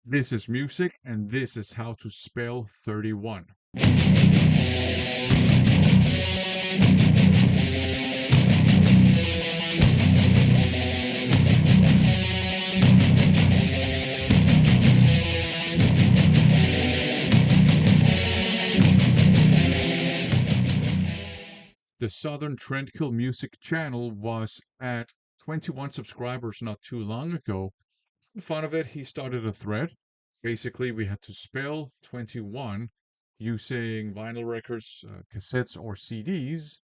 This is music, and this is how to spell 31. The Southern Trendkill Musick channel was at 21 subscribers not too long ago. In fun of it, he started a thread. Basically, we had to spell 21 using vinyl records, cassettes, or CDs.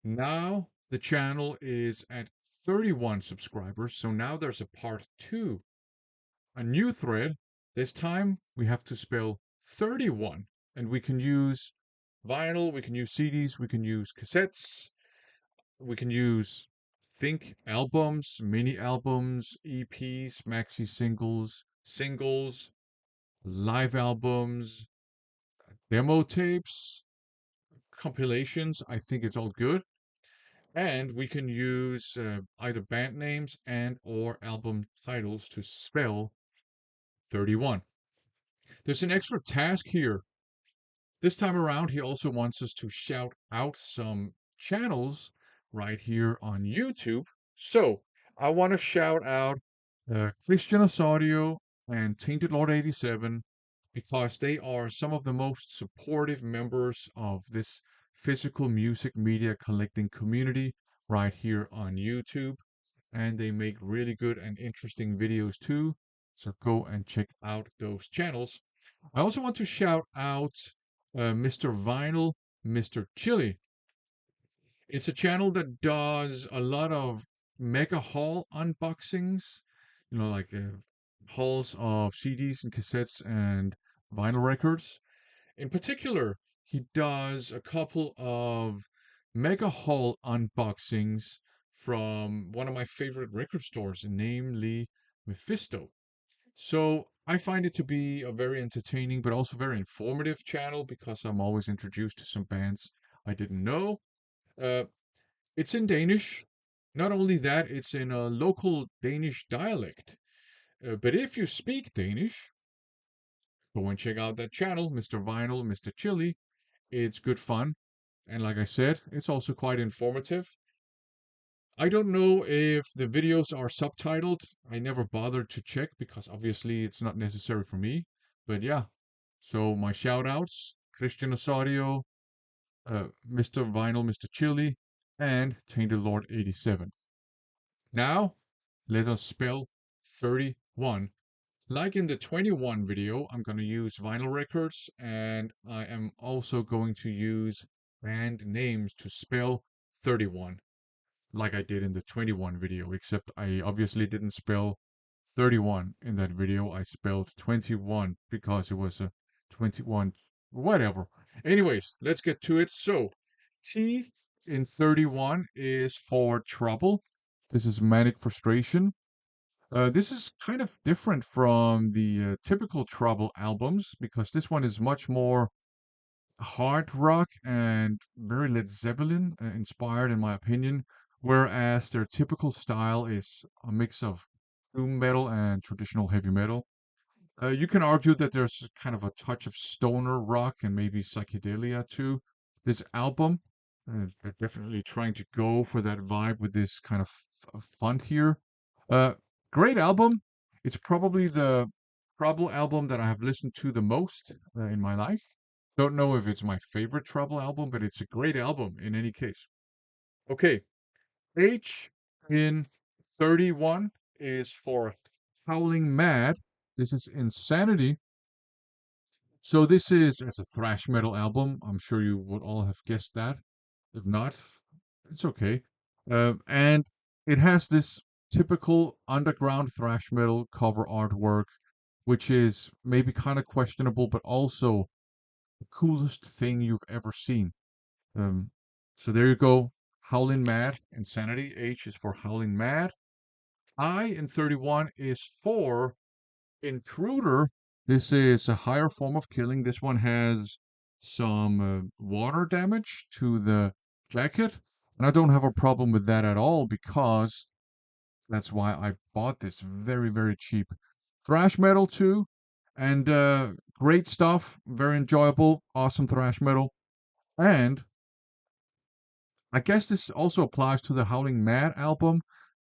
Now the channel is at 31 subscribers, so now there's a part 2, a new thread. This time we have to spell 31, and we can use vinyl, we can use CDs, we can use cassettes, we can use think albums, mini albums, EPs, maxi singles, live albums, demo tapes, compilations. I think it's all good. And we can use either band names and or album titles to spell 31. There's an extra task here. This time around, he also wants us to shout out some channels right here on YouTube. So I want to shout out Christian Audio and Tainted Lord 87 because they are some of the most supportive members of this physical music media collecting community right here on YouTube. And they make really good and interesting videos too. So go and check out those channels. I also want to shout out Mr. Vinyl, Mr. Chili. It's a channel that does a lot of mega haul unboxings, like hauls of CDs and cassettes and vinyl records. In particular, he does a couple of mega haul unboxings from one of my favorite record stores, namely Mephisto. So I find it to be a very entertaining but also very informative channel because I'm always introduced to some bands I didn't know. Uh, it's in Danish. Not only that, it's in a local Danish dialect. But if you speak Danish, go and check out that channel, Mr. Vinyl, Mr. Chili. It's good fun. And like I said, it's also quite informative. I don't know if the videos are subtitled. I never bothered to check because obviously it's not necessary for me. But yeah, so my shout outs Christian Osorio, Mr. Vinyl, Mr. Chili, and Tainted Lord 87. Now, let us spell 31. Like in the 21 video, I'm going to use vinyl records and I am also going to use band names to spell 31 like I did in the 21 video, except I obviously didn't spell 31 in that video. I spelled 21 because it was a 21, whatever. Anyways, let's get to it. So, T in 31 is for trouble. This is manic frustration. This is kind of different from the typical Trouble albums because this one is much more hard rock and very Led Zeppelin inspired, in my opinion, whereas their typical style is a mix of doom metal and traditional heavy metal. You can argue that there's kind of a touch of stoner rock and maybe psychedelia too. This album, they're definitely trying to go for that vibe with this kind of font here. Uh, Great album. It's probably the Trouble album that I have listened to the most in my life. Don't know if it's my favorite Trouble album, but it's a great album in any case. Okay, H in 31 is for Howling Mad. This is Insanity. So this is as a thrash metal album. I'm sure you would all have guessed that. If not, it's okay. And it has this typical underground thrash metal cover artwork, which is maybe kind of questionable, but also the coolest thing you've ever seen. Um, so there you go. Howling Mad, Insanity. H is for Howling Mad. I in 31 is for Intruder. This is a higher form of killing. This one has some water damage to the jacket. And I don't have a problem with that at all because that's why I bought this very, very cheap. Thrash metal too. And great stuff, very enjoyable, awesome thrash metal. And I guess this also applies to the Howling Mad album,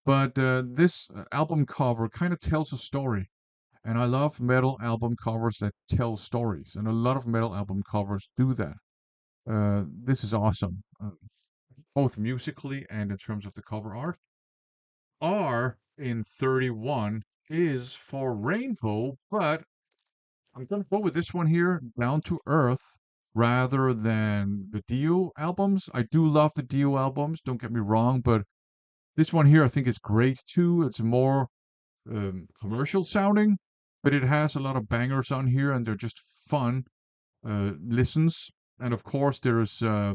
but this album cover kind of tells a story. And I love metal album covers that tell stories, and a lot of metal album covers do that. This is awesome, both musically and in terms of the cover art. R in 31 is for Rainbow, but I'm going to go with this one here, Down to Earth, rather than the Dio albums. I do love the Dio albums, don't get me wrong, but this one here I think is great too. It's more commercial sounding, but it has a lot of bangers on here and they're just fun listens. And of course, there's uh,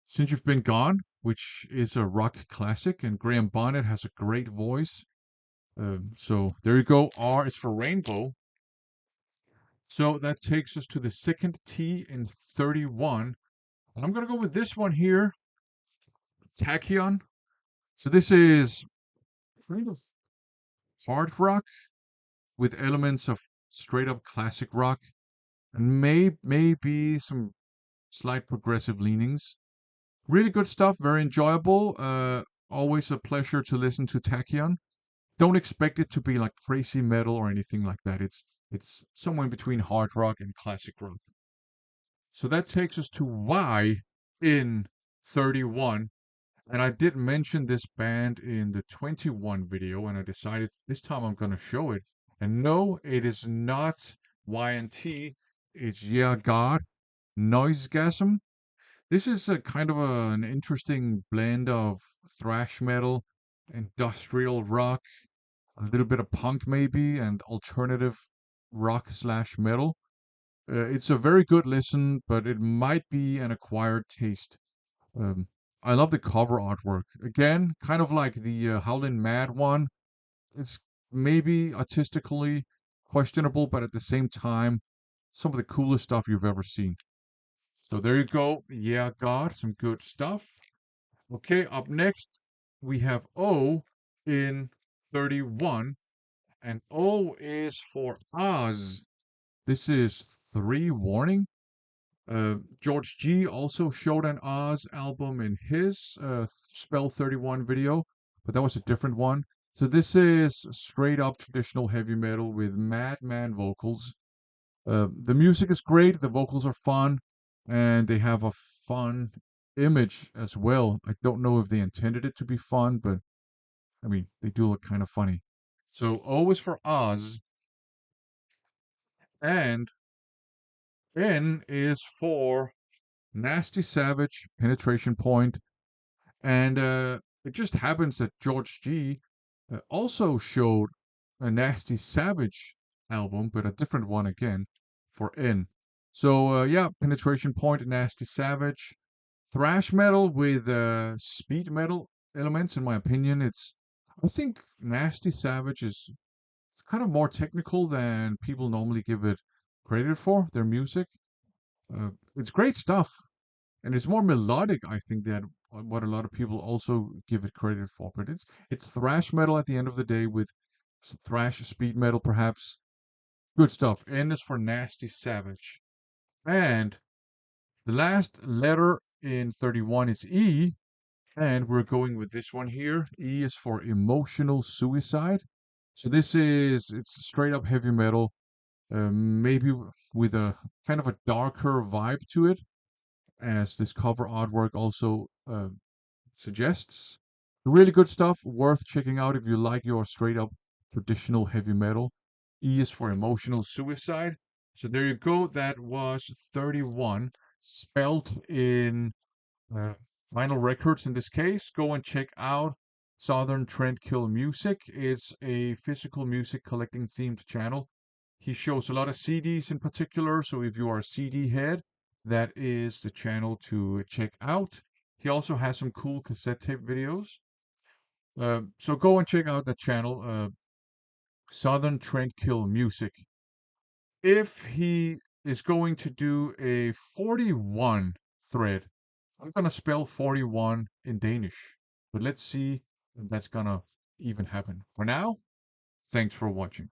Since You've Been Gone, which is a rock classic, and Graham Bonnet has a great voice. So there you go. R is for Rainbow. So that takes us to the second T in 31. And I'm going to go with this one here, Tachyon. So this is kind of hard rock with elements of straight up classic rock and maybe some slight progressive leanings. Really good stuff, very enjoyable. Always a pleasure to listen to Tachyon. Don't expect it to be like crazy metal or anything like that. It's somewhere in between hard rock and classic rock. So that takes us to Y in 31. And I did mention this band in the 21 video, and I decided this time I'm going to show it. And no, it is not Y&T. It's Yeah God, Noisegasm. This is a kind of an interesting blend of thrash metal, industrial rock, a little bit of punk maybe, and alternative rock slash metal. It's a very good listen, but it might be an acquired taste. Um, I love the cover artwork. Again, kind of like the Howlin' Mad one. It's maybe artistically questionable, but at the same time, some of the coolest stuff you've ever seen. So there you go. Yeah, God, some good stuff. Okay, up next, we have O in 31, and O is for Oz. This is 3 Warning. George G also showed an Oz album in his Spell 31 video, but that was a different one. So this is straight up traditional heavy metal with madman vocals. The music is great, the vocals are fun, and they have a fun image as well. I don't know if they intended it to be fun, but I mean, they do look kind of funny. So O is for Oz, and N is for Nasty Savage, Penetration Point, and it just happens that George G also showed a Nasty Savage album, but a different one again for N. So yeah, Penetration Point, Nasty Savage, thrash metal with speed metal elements. In my opinion, I think Nasty Savage is it's kind of more technical than people normally give it credit for. Their music, it's great stuff and it's more melodic, I think, than what a lot of people also give it credit for. But it's thrash metal at the end of the day with thrash speed metal, perhaps. Good stuff. N is for Nasty Savage. And the last letter in 31 is E, and we're going with this one here. E is for Emotional Suicide. So it's straight up heavy metal, maybe with a kind of a darker vibe to it, as this cover artwork also suggests. Really good stuff, worth checking out if you like your straight up traditional heavy metal. E is for Emotional Suicide. So there you go. That was 31, spelled in uh, vinyl records in this case. Go and check out Southern Trendkill Musick. It's a physical music collecting themed channel. He shows a lot of CDs in particular, so if you are a CD head, that is the channel to check out. He also has some cool cassette tape videos. So go and check out that channel, Southern Trendkill Musick. If he is going to do a 41 thread, I'm going to spell 41 in Danish. But let's see if that's going to even happen. For now, thanks for watching.